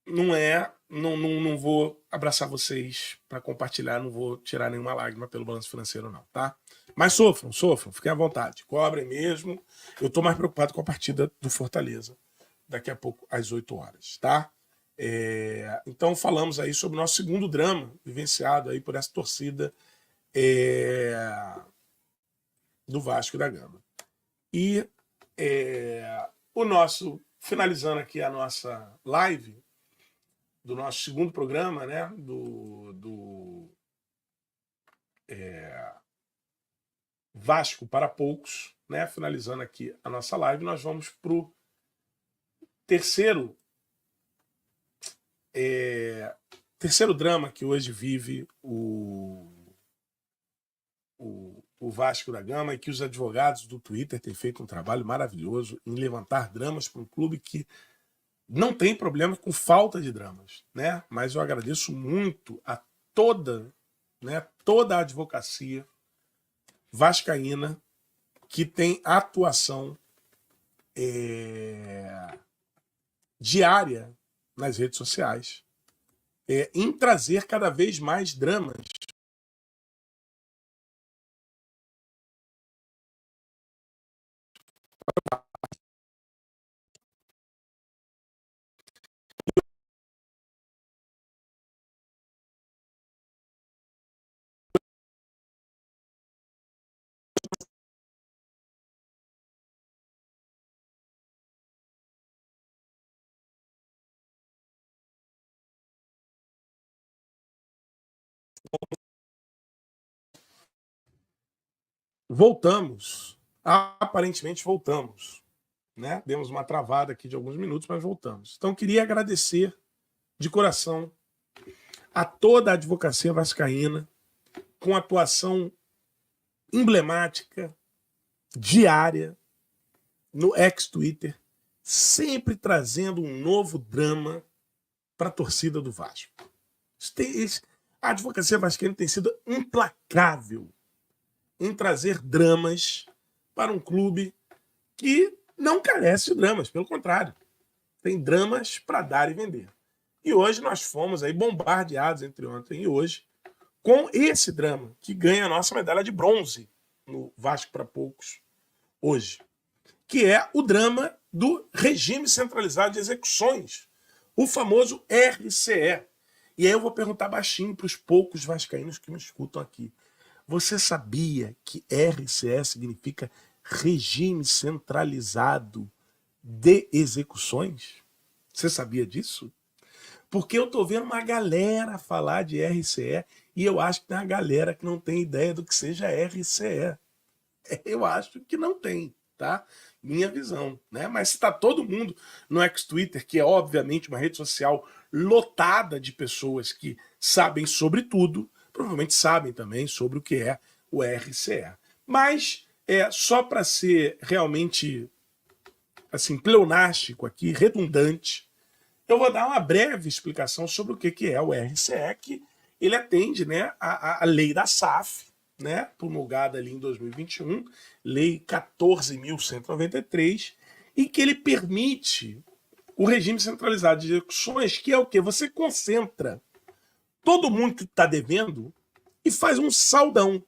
não vou abraçar vocês para compartilhar, não vou tirar nenhuma lágrima pelo balanço financeiro, não, tá? Mas sofram, fiquem à vontade, cobrem mesmo. Eu tô mais preocupado com a partida do Fortaleza, daqui a pouco, às 8 horas, tá? Então falamos aí sobre o nosso segundo drama, vivenciado aí por essa torcida do Vasco da Gama. E o nosso, finalizando aqui a nossa live, do nosso segundo programa, né, do Vasco para Poucos, né, finalizando aqui a nossa live, nós vamos para o terceiro drama que hoje vive o Vasco da Gama, e que os advogados do Twitter têm feito um trabalho maravilhoso em levantar dramas para um clube que não tem problema com falta de dramas, né? Mas eu agradeço muito a toda a advocacia vascaína que tem atuação diária nas redes sociais em trazer cada vez mais dramas voltamos. Aparentemente voltamos, né? Demos uma travada aqui de alguns minutos, mas voltamos. Então queria agradecer de coração a toda a advocacia vascaína com atuação emblemática, diária, no ex-Twitter, sempre trazendo um novo drama para a torcida do Vasco. A advocacia vascaína tem sido implacável em trazer dramas para um clube que não carece de dramas, pelo contrário. Tem dramas para dar e vender. E hoje nós fomos aí bombardeados entre ontem e hoje com esse drama, que ganha a nossa medalha de bronze no Vasco para Poucos hoje, que é o drama do regime centralizado de execuções, o famoso RCE. E aí eu vou perguntar baixinho para os poucos vascaínos que me escutam aqui. Você sabia que RCE significa Regime Centralizado de Execuções? Você sabia disso? Porque eu estou vendo uma galera falar de RCE e eu acho que tem uma galera que não tem ideia do que seja RCE. Eu acho que não tem, tá? Minha visão, né? Mas se está todo mundo no ex-Twitter, que é obviamente uma rede social lotada de pessoas que sabem sobre tudo, provavelmente sabem também sobre o que é o RCE. Mas só para ser realmente assim pleonástico aqui, redundante, eu vou dar uma breve explicação sobre o que é o RCE, que ele atende, né, a lei da SAF, né, promulgada ali em 2021, lei 14.193, e que ele permite o regime centralizado de execuções, que é o quê? Você concentra todo mundo que está devendo e faz um saldão.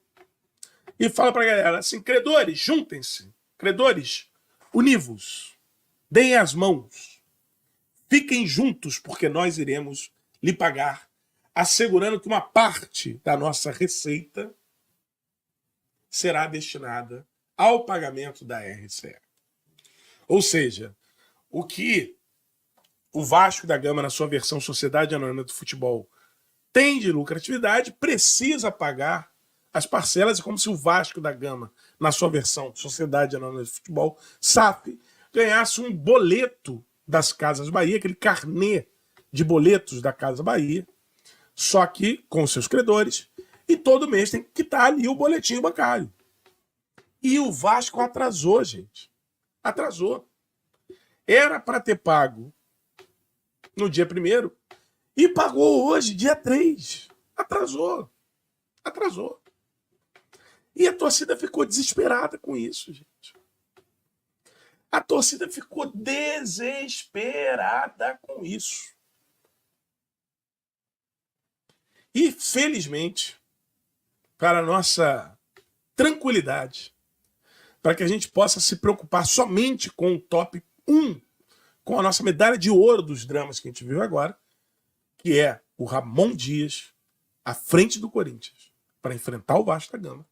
E fala para a galera assim, credores, juntem-se. Credores, univos. Deem as mãos. Fiquem juntos, porque nós iremos lhe pagar, assegurando que uma parte da nossa receita será destinada ao pagamento da RCE. Ou seja, o que o Vasco da Gama, na sua versão Sociedade Anônima do Futebol, tem de lucratividade, precisa pagar as parcelas. É como se o Vasco da Gama, na sua versão Sociedade Anônima de Futebol, SAF, ganhasse um boleto das Casas Bahia, aquele carnê de boletos da Casa Bahia, só que com seus credores, e todo mês tem que quitar ali o boletim bancário. E o Vasco atrasou, gente. Atrasou. Era para ter pago no dia 1º e pagou hoje, dia 3. Atrasou. Atrasou. E a torcida ficou desesperada com isso, gente. A torcida ficou desesperada com isso. E, felizmente, para a nossa tranquilidade, para que a gente possa se preocupar somente com o top 1, com a nossa medalha de ouro dos dramas que a gente viu agora, que é o Ramon Dias à frente do Corinthians para enfrentar o Vasco da Gama.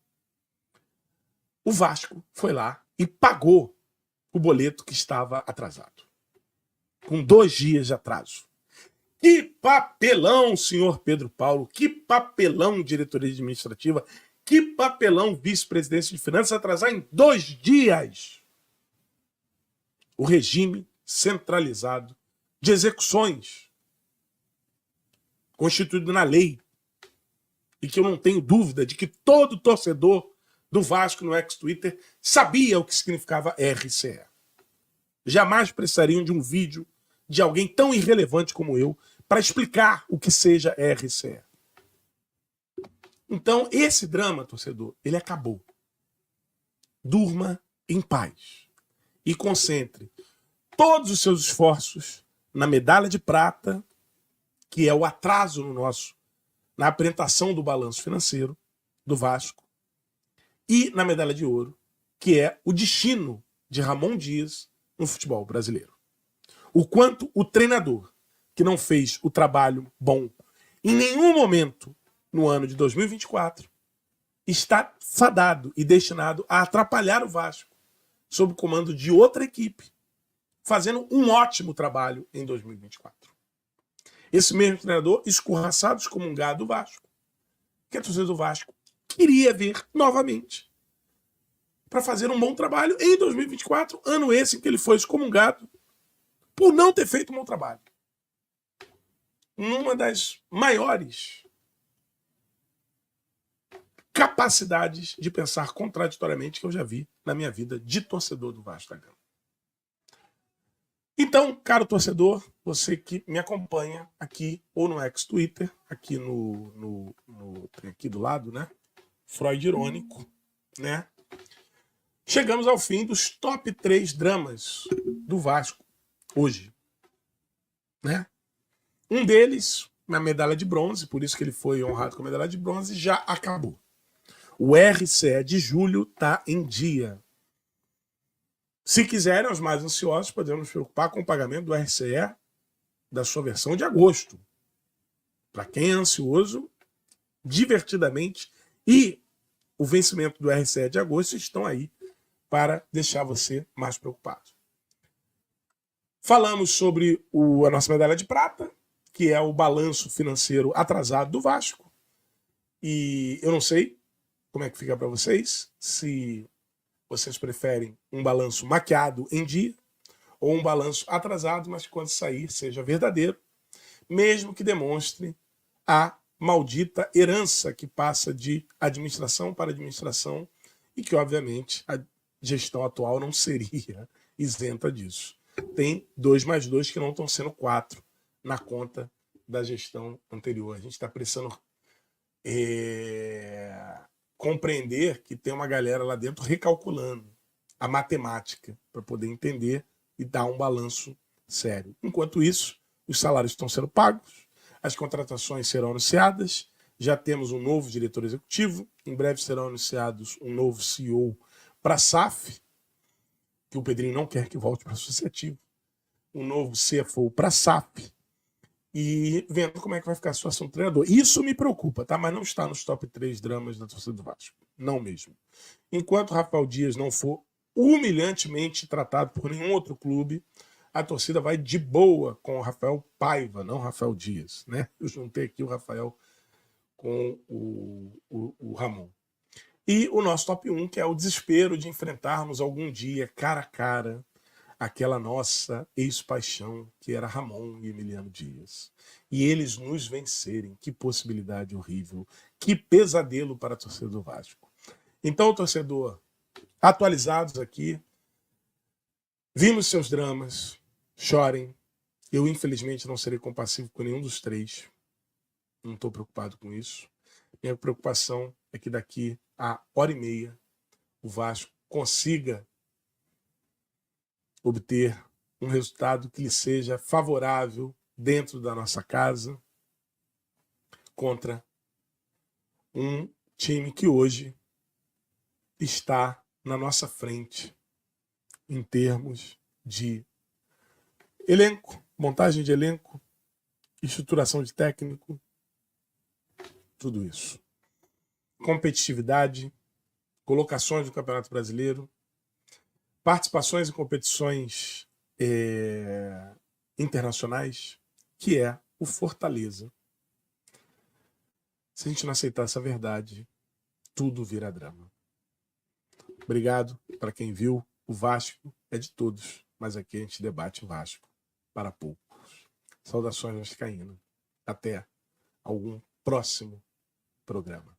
O Vasco foi lá e pagou o boleto que estava atrasado, com 2 dias de atraso. Que papelão, senhor Pedro Paulo, que papelão, diretoria administrativa, que papelão, vice-presidência de finanças, atrasar em 2 dias o regime centralizado de execuções constituído na lei, e que eu não tenho dúvida de que todo torcedor do Vasco no ex-Twitter sabia o que significava RCE. Jamais precisariam de um vídeo de alguém tão irrelevante como eu para explicar o que seja RCE. Então, esse drama, torcedor, ele acabou. Durma em paz e concentre todos os seus esforços na medalha de prata, que é o atraso na apresentação do balanço financeiro do Vasco, e na medalha de ouro, que é o destino de Ramon Dias no futebol brasileiro. O quanto o treinador, que não fez o trabalho bom em nenhum momento no ano de 2024, está fadado e destinado a atrapalhar o Vasco sob o comando de outra equipe, fazendo um ótimo trabalho em 2024. Esse mesmo treinador, escorraçado, excomungado do Vasco, que a torcida do Vasco queria ver novamente para fazer um bom trabalho em 2024, ano esse em que ele foi excomungado por não ter feito um bom trabalho. Numa das maiores capacidades de pensar contraditoriamente que eu já vi na minha vida de torcedor do Vasco da Gama. Então, caro torcedor, você que me acompanha aqui ou no ex-Twitter, aqui tem aqui do lado, né? Freud irônico, né? Chegamos ao fim dos top 3 dramas do Vasco hoje, né? Um deles, uma medalha de bronze, por isso que ele foi honrado com a medalha de bronze, já acabou. O RCE de julho está em dia. Se quiserem, os mais ansiosos, podemos nos preocupar com o pagamento do RCE da sua versão de agosto. Para quem é ansioso, divertidamente, e o vencimento do RCE de agosto estão aí para deixar você mais preocupado. Falamos sobre a nossa medalha de prata, que é o balanço financeiro atrasado do Vasco. E eu não sei como é que fica para vocês, se vocês preferem um balanço maquiado em dia ou um balanço atrasado, mas que quando sair seja verdadeiro, mesmo que demonstre a maldita herança que passa de administração para administração e que, obviamente, a gestão atual não seria isenta disso. Tem 2 mais 2 que não estão sendo 4 na conta da gestão anterior. A gente está precisando compreender que tem uma galera lá dentro recalculando a matemática para poder entender e dar um balanço sério. Enquanto isso, os salários estão sendo pagos, as contratações serão anunciadas, já temos um novo diretor executivo, em breve serão anunciados um novo CEO para a SAF, que o Pedrinho não quer que volte para o associativo, um novo CFO para a SAP, e vendo como é que vai ficar a situação do treinador. Isso me preocupa, tá? Mas não está nos top 3 dramas da torcida do Vasco. Não mesmo. Enquanto o Rafael Dias não for humilhantemente tratado por nenhum outro clube, a torcida vai de boa com o Rafael Paiva, não o Rafael Dias, né? Eu juntei aqui o Rafael com o Ramon. E o nosso top 1, que é o desespero de enfrentarmos algum dia, cara a cara, aquela nossa ex-paixão, que era Ramon e Emiliano Dias. E eles nos vencerem. Que possibilidade horrível. Que pesadelo para a torcida do Vasco. Então, torcedor, atualizados aqui, vimos seus dramas, chorem. Eu, infelizmente, não serei compassivo com nenhum dos três. Não estou preocupado com isso. Minha preocupação é que daqui a 1h30 o Vasco consiga obter um resultado que lhe seja favorável dentro da nossa casa contra um time que hoje está na nossa frente em termos de elenco, montagem de elenco, estruturação de técnico, tudo isso. Competitividade, colocações no Campeonato Brasileiro, participações em competições internacionais, que é o Fortaleza. Se a gente não aceitar essa verdade, tudo vira drama. Obrigado para quem viu. O Vasco é de todos, mas aqui a gente debate o Vasco para poucos. Saudações vascaínas. Até algum próximo programa.